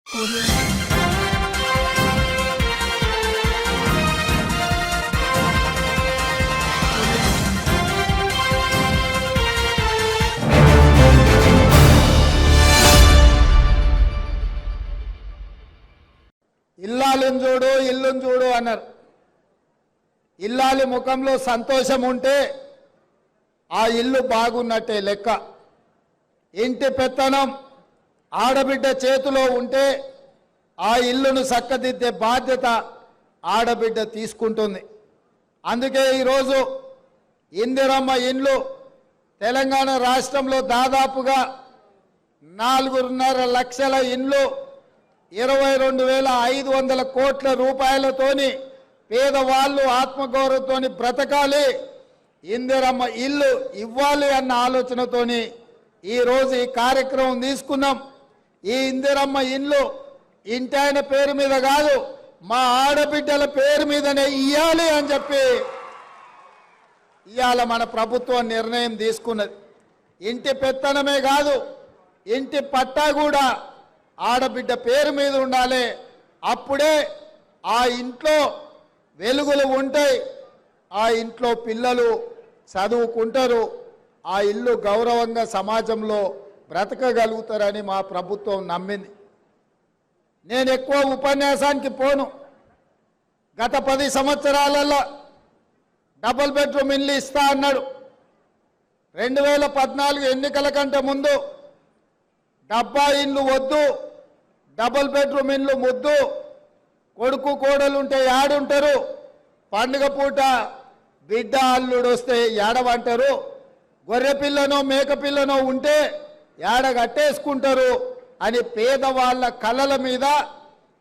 ఇల్లాలిని చూడు ఇల్లుని చూడు అన్నారు. ఇల్లాలి ముఖంలో సంతోషం ఉంటే ఆ ఇల్లు బాగున్నట్టే లెక్క. ఇంటి పెత్తనం ఆడబిడ్డ చేతిలో ఉంటే ఆ ఇల్లును చక్కదిద్దే బాధ్యత ఆడబిడ్డ తీసుకుంటుంది. అందుకే ఈరోజు ఇందిరమ్మ ఇండ్లు తెలంగాణ రాష్ట్రంలో దాదాపుగా 4.5 లక్షల ఇండ్లు 22,500 కోట్ల రూపాయలతోని పేదవాళ్ళు ఆత్మగౌరవంతోని బ్రతకాలి, ఇందిరమ్మ ఇల్లు ఇవ్వాలి అన్న ఆలోచనతోని ఈరోజు ఈ కార్యక్రమం తీసుకున్నాం. ఈ ఇందిరమ్మ ఇల్లు ఇంటాయన పేరు మీద కాదు, మా ఆడబిడ్డల పేరు మీదనే ఇవ్వాలి అని చెప్పి ఇవాళ మన ప్రభుత్వం నిర్ణయం తీసుకున్నది. ఇంటి పెత్తనమే కాదు, ఇంటి పట్టా కూడా ఆడబిడ్డ పేరు మీద ఉండాలి. అప్పుడే ఆ ఇంట్లో వెలుగులు ఉంటాయి, ఆ ఇంట్లో పిల్లలు చదువుకుంటారు, ఆ ఇల్లు గౌరవంగా సమాజంలో బ్రతకగలుగుతారని మా ప్రభుత్వం నమ్మింది. నేను ఎక్కువ ఉపన్యాసానికి పోను. గత 10 సంవత్సరాలలో డబుల్ బెడ్రూమ్ ఇల్లు ఇస్తా అన్నాడు. 2014 ఎన్నికల కంటే ముందు డబ్బా ఇండ్లు వద్దు, డబుల్ బెడ్రూమ్ ఇండ్లు ముద్దు, కొడుకు కోడలు ఉంటే యాడుంటారు, పండుగ పూట బిడ్డ అల్లుడు వస్తే ఏడవంటారు, గొర్రె పిల్లనో మేక పిల్లనో ఉంటే ఏడ కట్టేసుకుంటారు అని పేదవాళ్ళ కళల మీద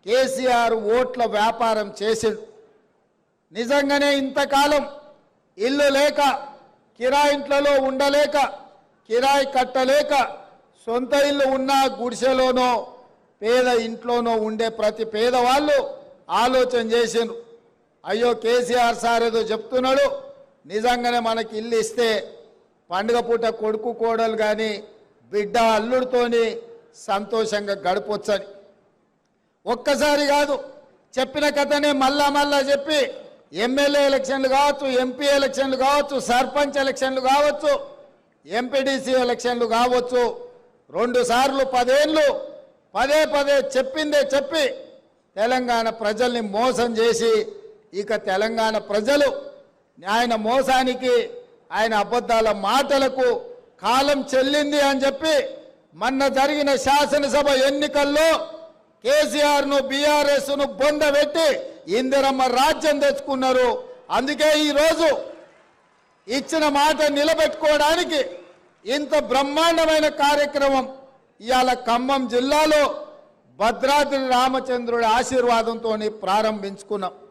కేసీఆర్ ఓట్ల వ్యాపారం చేసిండు. నిజంగానే ఇంతకాలం ఇల్లు లేక, కిరాయింట్లలో ఉండలేక, కిరాయి కట్టలేక, సొంత ఇల్లు ఉన్న గుడిసెలోనో పేద ఇంట్లోనో ఉండే ప్రతి పేదవాళ్ళు ఆలోచన చేసిండ్రు. అయ్యో కేసీఆర్ సార్ ఏదో చెప్తున్నాడు, నిజంగానే మనకి ఇల్లు ఇస్తే పండుగ పూట కొడుకు కోడలు కానీ బిడ్డ అల్లుడితోని సంతోషంగా గడపొచ్చని. ఒక్కసారి కాదు, చెప్పిన కథనే మళ్ళా చెప్పి ఎమ్మెల్యే ఎలక్షన్లు కావచ్చు, ఎంపీ ఎలక్షన్లు కావచ్చు, సర్పంచ్ ఎలక్షన్లు కావచ్చు, ఎంపీడీసీ ఎలక్షన్లు కావచ్చు, 2 సార్లు 10 ఏళ్ళు పదే చెప్పిందే చెప్పి తెలంగాణ ప్రజల్ని మోసం చేసి ఇక తెలంగాణ ప్రజలు ఆయన మోసానికి ఆయన అబద్ధాల మాటలకు కాలం చెల్లింది అని చెప్పి మొన్న జరిగిన శాసనసభ ఎన్నికల్లో కేసీఆర్ను బీఆర్ఎస్ను బొందబెట్టి ఇందిరమ్మ రాజ్యం తెచ్చుకున్నారు. అందుకే ఈరోజు ఇచ్చిన మాట నిలబెట్టుకోవడానికి ఇంత బ్రహ్మాండమైన కార్యక్రమం ఇవాళ ఖమ్మం జిల్లాలో భద్రాద్రి రామచంద్రుడి ఆశీర్వాదంతో ప్రారంభించుకున్నాం.